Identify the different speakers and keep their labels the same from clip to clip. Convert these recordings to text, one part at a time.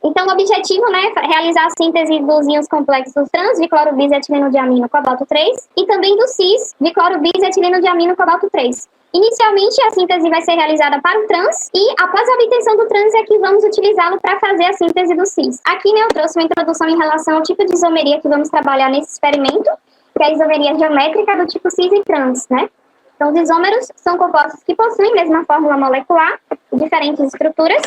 Speaker 1: Então, o objetivo, né, é realizar a síntese dos íons complexos trans de cloro bis etileno de amino cobalto 3 e também do cis de cloro bis etileno de amino cobalto 3. Inicialmente, a síntese vai ser realizada para o trans e, após a obtenção do trans, é que vamos utilizá-lo para fazer a síntese do cis. Aqui, né, eu trouxe uma introdução em relação ao tipo de isomeria que vamos trabalhar nesse experimento, que é a isomeria geométrica do tipo cis e trans, né? Então, os isômeros são compostos que possuem a mesma fórmula molecular, diferentes estruturas,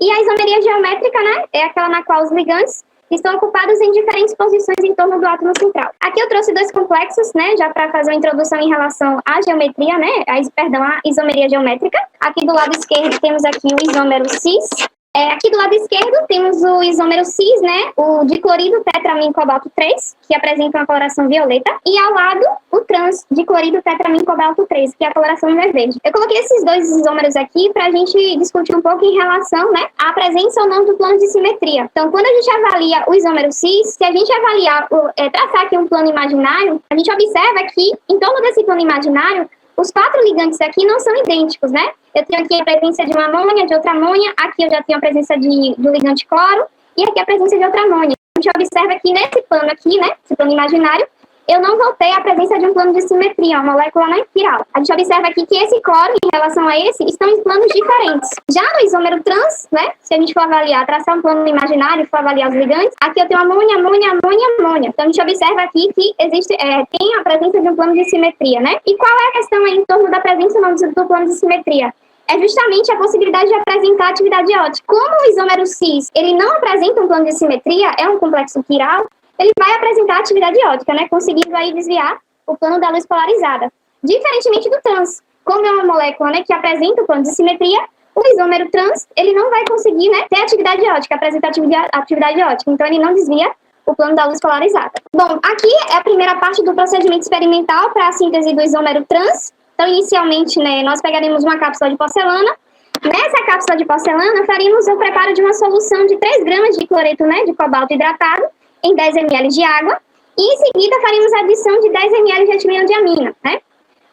Speaker 1: e a isomeria geométrica, né, é aquela na qual os ligandes estão ocupados em diferentes posições em torno do átomo central. Aqui eu trouxe dois complexos, né, já para fazer uma introdução em relação à geometria, né, a isomeria geométrica. Aqui do lado esquerdo temos aqui o isômero cis. Aqui do lado esquerdo temos o isômero cis, né, o diclorido tetramin cobalto 3, que apresenta uma coloração violeta, e ao lado o trans diclorido tetramin cobalto 3, que é a coloração verde. Eu coloquei esses dois isômeros aqui para a gente discutir um pouco em relação, né, à presença ou não do plano de simetria. Então, quando a gente avalia o isômero cis, se a gente avaliar, traçar aqui um plano imaginário, a gente observa que em torno desse plano imaginário, os 4 ligantes aqui não são idênticos, né? Eu tenho aqui a presença de uma amônia, de outra amônia, aqui eu já tenho a presença do ligante cloro, e aqui a presença de outra amônia. A gente observa que nesse plano aqui, né, esse plano imaginário, eu não vou ter a presença de um plano de simetria, uma molécula na espiral. A gente observa aqui que esse cloro, em relação a esse, estão em planos diferentes. Já no isômero trans, né, se a gente for avaliar, traçar um plano imaginário e for avaliar os ligantes, aqui eu tenho amônia, amônia, amônia, amônia. Então a gente observa aqui que existe, tem a presença de um plano de simetria, né? E qual é a questão aí em torno da presença ou não do plano de simetria? É justamente a possibilidade de apresentar atividade ótica. Como o isômero cis, ele não apresenta um plano de simetria, é um complexo quiral, ele vai apresentar atividade ótica, né, conseguindo aí desviar o plano da luz polarizada. Diferentemente do trans, como é uma molécula, né, que apresenta o plano de simetria, o isômero trans, ele não vai conseguir, né, ter atividade ótica, apresentar atividade ótica, então ele não desvia o plano da luz polarizada. Bom, aqui é a primeira parte do procedimento experimental para a síntese do isômero trans. Então, inicialmente, né, nós pegaremos uma cápsula de porcelana. Nessa cápsula de porcelana, faríamos o preparo de uma solução de 3 gramas de cloreto, né, de cobalto hidratado em 10 ml de água. E, em seguida, faríamos a adição de 10 ml de etileno de amina, né?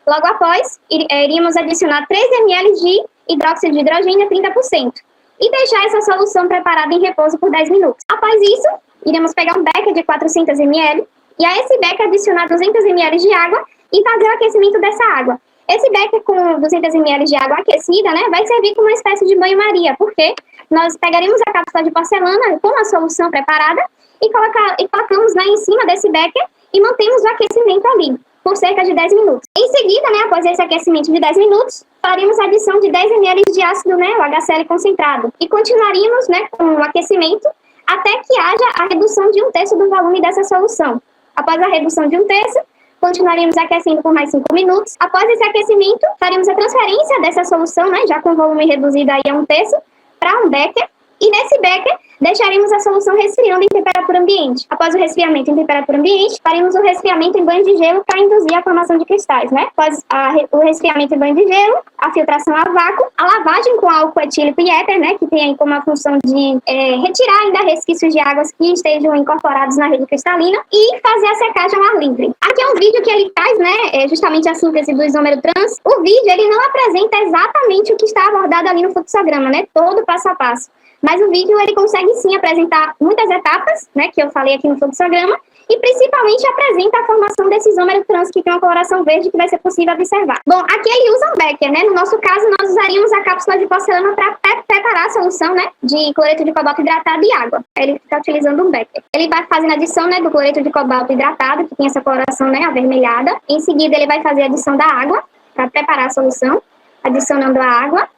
Speaker 1: Logo após, iríamos adicionar 3 ml de hidróxido de hidrogênio a 30% e deixar essa solução preparada em repouso por 10 minutos. Após isso, iremos pegar um becker de 400 ml e a esse becker adicionar 200 ml de água e fazer o aquecimento dessa água. Esse becker com 200 ml de água aquecida, né, vai servir como uma espécie de banho-maria, porque nós pegaremos a cápsula de porcelana com a solução preparada e colocamos, né, em cima desse becker e mantemos o aquecimento ali por cerca de 10 minutos. Em seguida, né, após esse aquecimento de 10 minutos, faremos a adição de 10 ml de ácido, né, o HCl concentrado, e continuaríamos, né, com o aquecimento até que haja a redução de 1/3 do volume dessa solução. Após a redução de 1/3, continuaríamos aquecendo por mais 5 minutos. Após esse aquecimento, faremos a transferência dessa solução, né, já com o volume reduzido aí a 1/3, para um becker. E nesse becker, deixaremos a solução resfriando em temperatura ambiente. Após o resfriamento em temperatura ambiente, faremos o resfriamento em banho de gelo para induzir a formação de cristais, né? Após o resfriamento em banho de gelo, a filtração a vácuo, a lavagem com álcool etílico e éter, né, que tem aí como a função de retirar ainda resquícios de águas que estejam incorporados na rede cristalina e fazer a secagem ao ar livre. Aqui é um vídeo que ele traz, né, justamente a síntese do isômero trans. O vídeo, ele não apresenta exatamente o que está abordado ali no fluxograma, né, todo passo a passo. Mas o vídeo, ele consegue sim apresentar muitas etapas, né, que eu falei aqui no fluxograma, e principalmente apresenta a formação desse isômero trans que tem uma coloração verde que vai ser possível observar. Bom, aqui ele usa um becker, né? No nosso caso, nós usaríamos a cápsula de porcelana para preparar a solução, né, de cloreto de cobalto hidratado e água. Ele está utilizando um becker. Ele vai fazendo a adição, né, do cloreto de cobalto hidratado, que tem essa coloração, né, avermelhada. Em seguida, ele vai fazer a adição da água para preparar a solução, adicionando a água.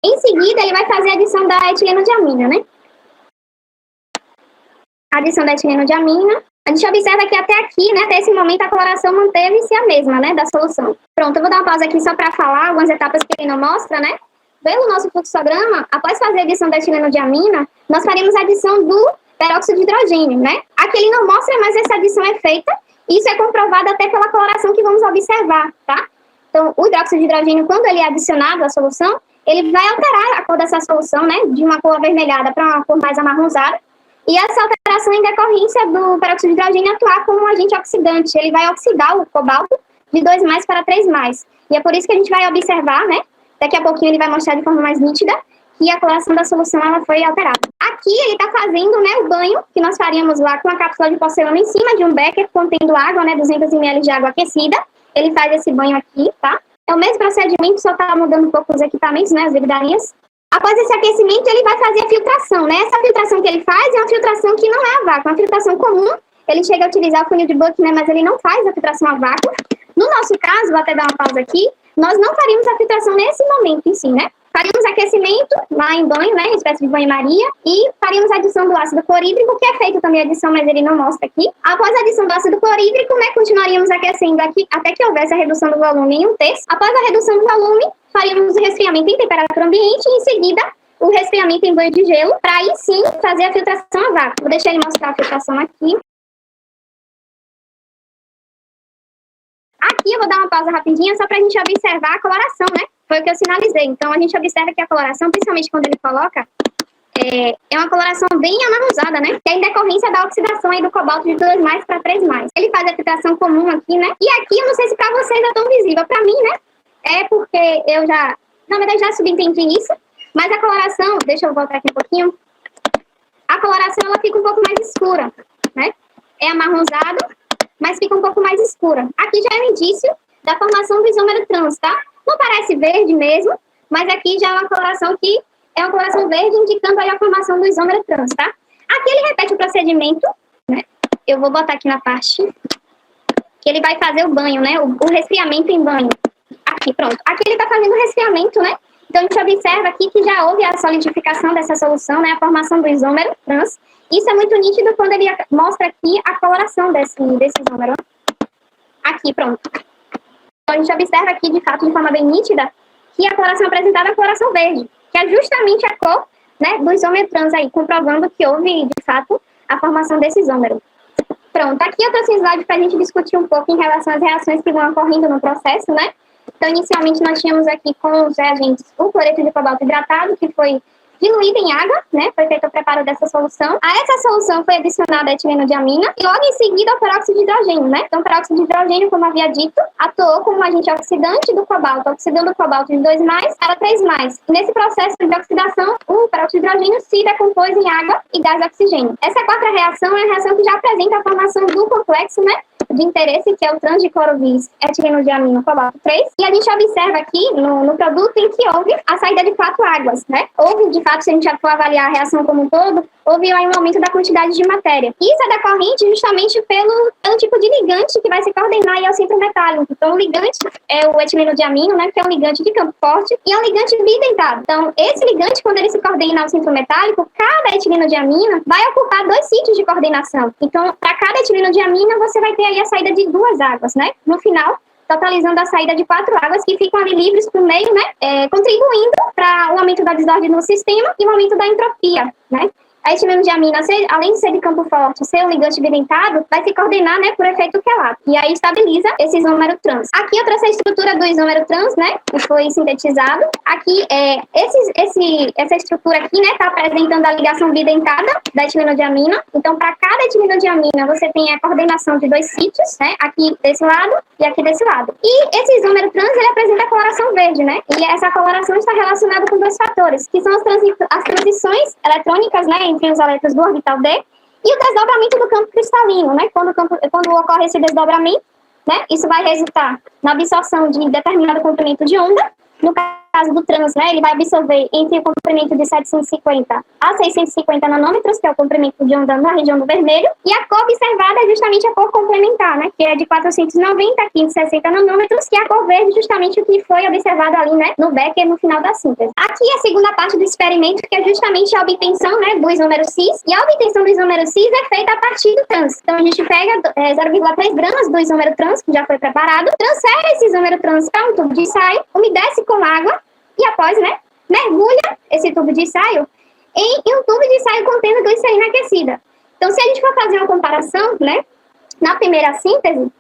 Speaker 1: Em seguida, ele vai fazer a adição da etileno de amina, né? Adição da etileno de amina. A gente observa que até aqui, né, até esse momento, a coloração manteve-se a mesma, né, da solução. Pronto, eu vou dar uma pausa aqui só para falar algumas etapas que ele não mostra, né? Pelo nosso fluxograma, após fazer a adição da etileno de amina, nós faremos a adição do peróxido de hidrogênio, né? Aqui ele não mostra, mas essa adição é feita. E isso é comprovado até pela coloração que vamos observar, tá? Então, o hidróxido de hidrogênio, quando ele é adicionado à solução, ele vai alterar a cor dessa solução, né, de uma cor avermelhada para uma cor mais amarronzada. E essa alteração em decorrência do peróxido de hidrogênio atuar como um agente oxidante. Ele vai oxidar o cobalto de 2+ para 3+. E é por isso que a gente vai observar, né, daqui a pouquinho ele vai mostrar de forma mais nítida, que a coloração da solução ela foi alterada. Aqui ele está fazendo, né, o banho que nós faríamos lá com a cápsula de porcelana em cima de um becker contendo água, né, 200 ml de água aquecida. Ele faz esse banho aqui, tá? É o mesmo procedimento, só tá mudando um pouco os equipamentos, né, as vidrarias. Após esse aquecimento, ele vai fazer a filtração, né? Essa filtração que ele faz é uma filtração que não é a vácuo, é uma filtração comum. Ele chega a utilizar o funil de Buck, né, mas ele não faz a filtração a vácuo. No nosso caso, vou até dar uma pausa aqui, nós não faríamos a filtração nesse momento em si, né? Faríamos aquecimento lá em banho, né, espécie de banho-maria, e faríamos a adição do ácido clorídrico, que é feito também a adição, mas ele não mostra aqui. Após a adição do ácido clorídrico, né, continuaríamos aquecendo aqui até que houvesse a redução do volume em 1/3. Após a redução do volume, faríamos o resfriamento em temperatura ambiente e em seguida o resfriamento em banho de gelo, para aí sim fazer a filtração a vácuo. Vou deixar ele mostrar a filtração aqui. Aqui eu vou dar uma pausa rapidinha só para a gente observar a coloração, né? Foi o que eu sinalizei. Então, a gente observa que a coloração, principalmente quando ele coloca, é uma coloração bem amarronzada, né? Que é em decorrência da oxidação aí do cobalto de 2+ para 3+. Ele faz a filtração comum aqui, né? E aqui, eu não sei se para vocês é tão visível. Para mim, né? É porque eu já, na verdade, já subentendi isso. Mas a coloração, deixa eu voltar aqui um pouquinho. A coloração, ela fica um pouco mais escura, né? É amarronzado, mas fica um pouco mais escura. Aqui já é um indício da formação do isômero trans, tá? Não parece verde mesmo, mas aqui já é uma coloração que é uma coloração verde, indicando aí a formação do isômero trans, tá? Aqui ele repete o procedimento, né? Eu vou botar aqui na parte que ele vai fazer o banho, né? O resfriamento em banho. Aqui, pronto. Aqui ele tá fazendo o resfriamento, né? Então, a gente observa aqui que já houve a solidificação dessa solução, né? A formação do isômero trans. Isso é muito nítido quando ele mostra aqui a coloração desse isômero. Aqui, pronto. Então, a gente observa aqui, de fato, de forma bem nítida, que a coloração apresentada é a coloração verde, que é justamente a cor, né, do isômero trans aí, comprovando que houve, de fato, a formação desse isômero. Pronto, aqui eu trouxe um slide para a gente discutir um pouco em relação às reações que vão ocorrendo no processo, né? Então, inicialmente, nós tínhamos aqui com os reagentes o cloreto de cobalto hidratado, que foi diluído em água, né? Foi feito o preparo dessa solução. A essa solução foi adicionada a etileno de amina e logo em seguida o peróxido de hidrogênio, né? Então, o peróxido de hidrogênio, como havia dito, atuou como agente oxidante do cobalto, oxidando o cobalto de 2+ para 3+. E nesse processo de oxidação, o peróxido de hidrogênio se decompôs em água e gás oxigênio. Essa quarta reação é a reação que já apresenta a formação do complexo, né, de interesse, que é o trans de clorovis etileno de amino cobalto 3. E a gente observa aqui no produto em que houve a saída de 4 águas, né? Houve, de fato, se a gente já for avaliar a reação como um todo, houve aí um aumento da quantidade de matéria. Isso é decorrente justamente pelo tipo de ligante que vai se coordenar aí ao centro metálico. Então, o ligante é o etileno de amino, né, que é um ligante de campo forte, e é um ligante bidentado. Então, esse ligante, quando ele se coordena ao centro metálico, cada etileno de amina vai ocupar 2 sítios de coordenação. Então, para cada etileno de amina, você vai ter aí a saída de 2 águas, né? No final, totalizando a saída de 4 águas que ficam ali livres por meio, né? Contribuindo para o aumento da desordem no sistema e o aumento da entropia, né? A etileno de amina, além de ser de campo forte, ser um ligante bidentado, vai se coordenar, né, por efeito quelato. E aí estabiliza esse isômero trans. Aqui eu trouxe a estrutura do isômero trans, né, que foi sintetizado. Aqui, essa estrutura aqui, né, está apresentando a ligação bidentada da etileno de amina. Então, para cada etileno de amina, você tem a coordenação de 2 sítios, né, aqui desse lado e aqui desse lado. E esse isômero trans, ele apresenta a coloração verde, né, e essa coloração está relacionada com 2 fatores, que são as transições eletrônicas, né, entre os elétrons do orbital D e o desdobramento do campo cristalino, né? Quando ocorre esse desdobramento, né? Isso vai resultar na absorção de determinado comprimento de onda. No caso do trans, né, ele vai absorver entre o comprimento de 750 a 650 nanômetros, que é o comprimento de onda na região do vermelho, e a cor observada é justamente a cor complementar, né, que é de 490 a 560 nanômetros, que é a cor verde, justamente o que foi observado ali, né, no Becker no final da síntese. Aqui é a segunda parte do experimento, que é justamente a obtenção, né, do isômero cis, e a obtenção do isômero cis é feita a partir do trans. Então a gente pega 0,3 gramas do isômero trans, que já foi preparado, transfere esse isômero trans para um tubo de ensaio, umedece com água, e após, né, mergulha esse tubo de ensaio em um tubo de ensaio contendo glicerina aquecida. Então, se a gente for fazer uma comparação, né, na primeira síntese,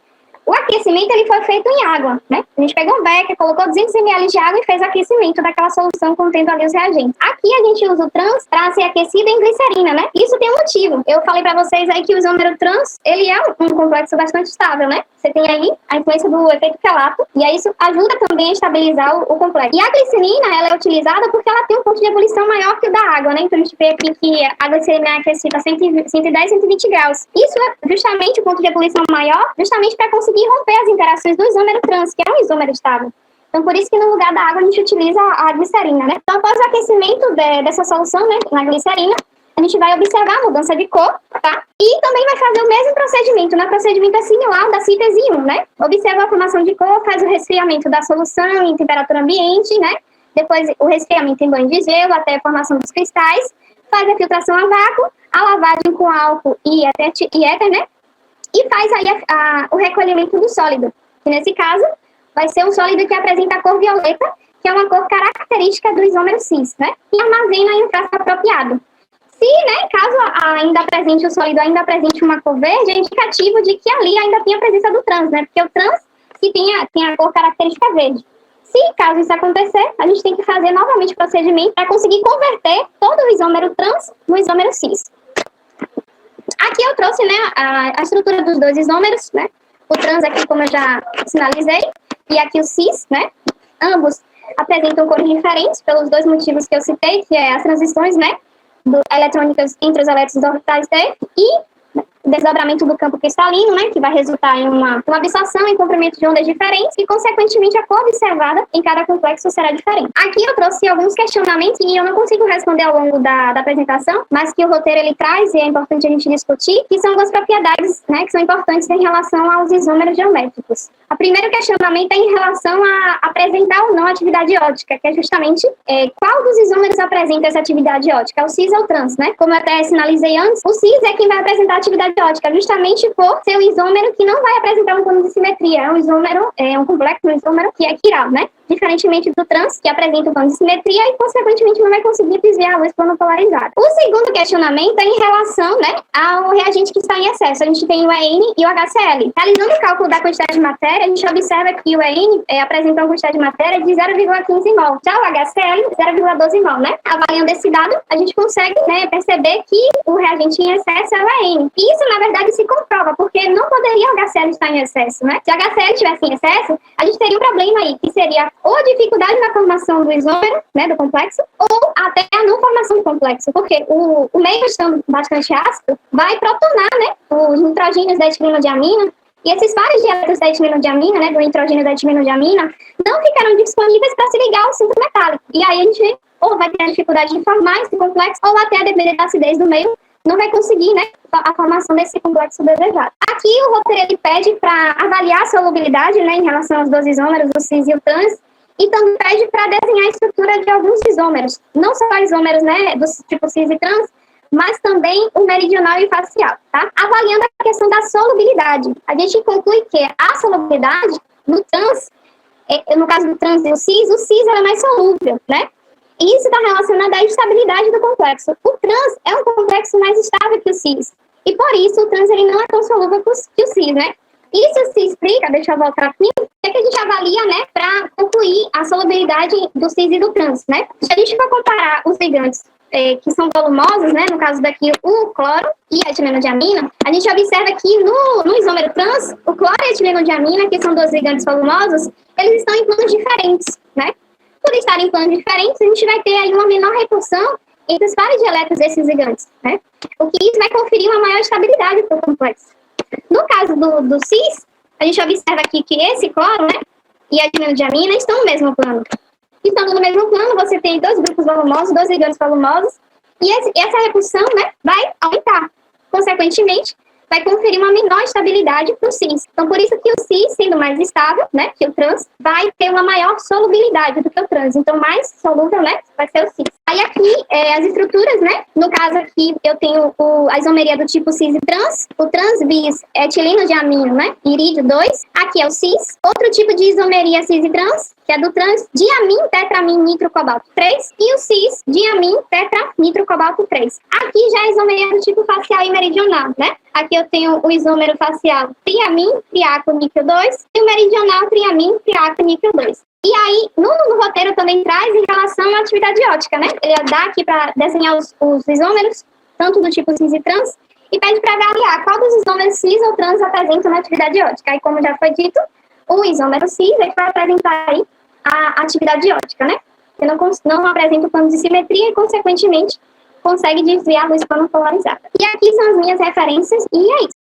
Speaker 1: o aquecimento ele foi feito em água, né? A gente pegou um becker, colocou 200 ml de água e fez o aquecimento daquela solução contendo ali os reagentes. Aqui a gente usa o trans para ser aquecido em glicerina, né? Isso tem um motivo. Eu falei para vocês aí que o isômero trans, ele é um complexo bastante estável, né? Você tem aí a influência do efeito quelato, e aí isso ajuda também a estabilizar o complexo. E a glicerina, ela é utilizada porque ela tem um ponto de ebulição maior que o da água, né? Então a gente vê aqui que a glicerina é aquecida a 110, 120 graus. Isso é justamente o ponto de ebulição maior, justamente para conseguir romper as interações do isômero trans, que é um isômero estável. Então, por isso que no lugar da água a gente utiliza a glicerina, né? Então, após o aquecimento dessa solução, né, na glicerina, a gente vai observar a mudança de cor, tá? E também vai fazer o mesmo procedimento, né? O procedimento é similar ao da síntese 1, né? Observa a formação de cor, faz o resfriamento da solução em temperatura ambiente, né? Depois o resfriamento em banho de gelo até a formação dos cristais, faz a filtração a vácuo, a lavagem com álcool e éter, né? E faz aí o recolhimento do sólido, que nesse caso vai ser um sólido que apresenta a cor violeta, que é uma cor característica do isômero cis, né? E armazena em um frasco apropriado. Se, né, caso ainda apresente o sólido, ainda apresente uma cor verde, é indicativo de que ali ainda tem a presença do trans, né? Porque o trans que tem a cor característica verde. Se caso isso acontecer, a gente tem que fazer novamente o procedimento para conseguir converter todo o isômero trans no isômero cis. Aqui eu trouxe, né, a estrutura dos dois isômeros, né? O trans aqui, como eu já sinalizei, e aqui o cis, né? Ambos apresentam cores diferentes pelos dois motivos que eu citei, que é as transições, né, eletrônicas entre os elétrons orbitais D e desdobramento do campo cristalino, né, que vai resultar em uma absorção em comprimento de ondas diferentes e, consequentemente, a cor observada em cada complexo será diferente. Aqui eu trouxe alguns questionamentos que eu não consigo responder ao longo da apresentação, mas que o roteiro ele traz e é importante a gente discutir, que são algumas propriedades, né, que são importantes em relação aos isômeros geométricos. O primeiro questionamento é em relação a apresentar ou não atividade ótica, que é justamente qual dos isômeros apresenta essa atividade ótica, o cis ou o trans, né? Como eu até sinalizei antes, o cis é quem vai apresentar a atividade ótica, justamente por ser o isômero que não vai apresentar um plano de simetria, é um isômero, um complexo, um isômero que é quiral, né? Diferentemente do trans, que apresenta um plano de simetria e, consequentemente, não vai conseguir desviar a luz plano polarizado. O segundo questionamento é em relação, né, ao reagente que está em excesso. A gente tem o EN e o HCl. Realizando o cálculo da quantidade de matéria, a gente observa que o EN apresenta uma quantidade de matéria de 0,15 mol. Já o HCl, 0,12 mol, né? Avaliando esse dado, a gente consegue, né, perceber que o reagente em excesso é o EN. E isso, na verdade, se comprova, porque não poderia o HCl estar em excesso, né? Se o HCl estivesse em excesso, a gente teria um problema aí, que seria ou a dificuldade na formação do isômero, né, do complexo, ou até a não formação do complexo, porque o meio estando bastante ácido, vai protonar, né, os nitrogênios da etileno-diamina, e esses pares de elétrons da etileno-diamina, né, do nitrogênio da etileno-diamina, não ficarão disponíveis para se ligar ao cinto metálico. E aí a gente ou vai ter a dificuldade de formar esse complexo, ou até a depender da acidez do meio, não vai conseguir, né, a formação desse complexo desejado. Aqui o roteiro ele pede para avaliar a solubilidade, né, em relação aos dois isômeros, o cis e o trans, e também pede para desenhar a estrutura de alguns isômeros, não só isômeros, né, do tipo cis e trans, mas também o meridional e o facial, tá? Avaliando a questão da solubilidade, a gente conclui que a solubilidade no trans, no caso do trans e o cis ela é mais solúvel, né? E isso está relacionado à estabilidade do complexo. O trans é um complexo mais estável que o cis, e por isso o trans ele não é tão solúvel que o cis, né? Isso se explica, deixa eu voltar aqui, é que a gente avalia, né, para concluir a solubilidade do cis e do trans, né? Se a gente for comparar os ligantes que são volumosos, né, no caso daqui o cloro e a etileno-diamina, a gente observa que no isômero trans, o cloro e a etileno-diamina, que são dois ligantes volumosos, eles estão em planos diferentes, né? Por estarem em planos diferentes, a gente vai ter aí uma menor repulsão entre os pares de elétrons desses ligantes, né? O que isso vai conferir uma maior estabilidade para o complexo. No caso do cis, a gente observa aqui que esse cloro, né, e a etileno-diamina estão no mesmo plano. Estando no mesmo plano, você tem dois grupos volumosos, dois ligantes volumosos, e essa repulsão, né, vai aumentar. Consequentemente, vai conferir uma menor estabilidade para o cis. Então, por isso que o cis, sendo mais estável, né, que o trans, vai ter uma maior solubilidade do que o trans. Então, mais solúvel, né, vai ser o cis. Aí aqui, as estruturas, né, no caso aqui, eu tenho a isomeria do tipo cis e trans, o trans bis é etileno-diamino, né, irídio 2, aqui é o cis. Outro tipo de isomeria cis e trans, que é do trans diamin tetramin nitrocobalto 3, e o cis diamin tetra nitrocobalto 3. Aqui já é a isomeria do tipo facial e meridional, né? Aqui eu tenho o isômero facial triamin, triaco, níquel 2, e o meridional triamin, triaco, níquel 2. E aí, no roteiro também traz em relação à atividade ótica, né? Ele dá aqui para desenhar os isômeros, tanto do tipo cis e trans, e pede para avaliar qual dos isômeros cis ou trans apresenta uma atividade ótica. Aí, como já foi dito, o isômero cis ele vai apresentar aí a atividade ótica, né? Que não apresenta o plano de simetria e, consequentemente, consegue desviar a luz polarizada. E aqui são as minhas referências, e é isso.